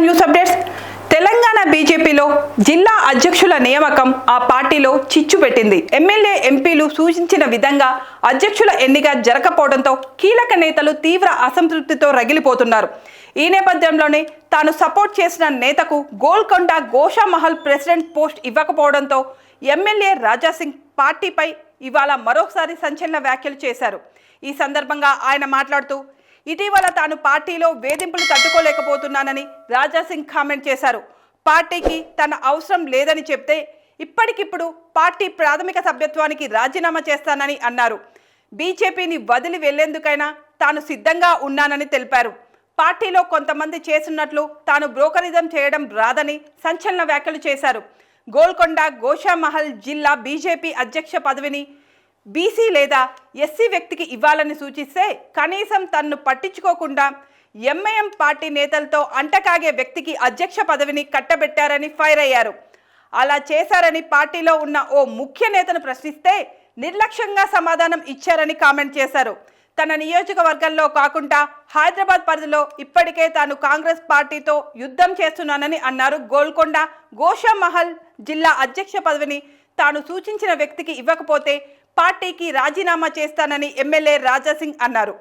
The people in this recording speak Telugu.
News updates. తెలంగాణ బీజేపీలో జిల్లా అధ్యక్షుల నియామకం ఆ పార్టీలో చిచ్చు పెట్టింది. ఎమ్మెల్యే ఎంపీలు సూచించిన విధంగా అధ్యక్షుల ఎన్నిక జరగకపోవడంతో కీలక నేతలు తీవ్ర అసంతృప్తితో రగిలిపోతున్నారు. ఈ నేపథ్యంలోనే తాను సపోర్ట్ చేసిన నేతకు గోల్కొండ గోషామహల్ ప్రెసిడెంట్ పోస్ట్ ఇవ్వకపోవడంతో ఎమ్మెల్యే రాజాసింగ్ పార్టీపై ఇవాళ మరోసారి సంచలన వ్యాఖ్యలు చేశారు. ఈ సందర్భంగా ఆయన మాట్లాడుతూ ఇటీవల తాను పార్టీలో వేధింపులు తట్టుకోలేకపోతున్నానని రాజాసింగ్ కామెంట్ చేశారు. పార్టీకి తన అవసరం లేదని చెప్తే ఇప్పటికిప్పుడు పార్టీ ప్రాథమిక సభ్యత్వానికి రాజీనామా చేస్తానని అన్నారు. బీజేపీని వదిలి వెళ్లేందుకైనా తాను సిద్ధంగా ఉన్నానని తెలిపారు. పార్టీలో కొంతమంది చేస్తున్నట్లు తాను బ్రోకరిజం చేయడం రాదని సంచలన వ్యాఖ్యలు చేశారు. గోల్కొండ గోషామహల్ జిల్లా బీజేపీ అధ్యక్ష పదవిని బీసీ లేదా ఎస్సీ వ్యక్తికి ఇవ్వాలని సూచిస్తే కనీసం తన్ను పట్టించుకోకుండా ఎంఐఎం పార్టీ నేతలతో అంటకాగే వ్యక్తికి అధ్యక్ష పదవిని కట్టబెట్టారని ఫైర్ అయ్యారు. అలా చేశారని పార్టీలో ఉన్న ఓ ముఖ్య నేతను ప్రశ్నిస్తే నిర్లక్ష్యంగా సమాధానం ఇచ్చారని కామెంట్ చేశారు. తన నియోజకవర్గంలో కాకుండా హైదరాబాద్ పరిధిలో ఇప్పటికే తాను కాంగ్రెస్ పార్టీతో యుద్ధం చేస్తున్నానని అన్నారు. గోల్కొండ గోషామహల్ జిల్లా అధ్యక్ష పదవిని తాను సూచించిన వ్యక్తికి ఇవ్వకపోతే పార్టీకి రాజీనామా చేస్తానని ఎమ్మెల్యే రాజాసింగ్ అన్నారు.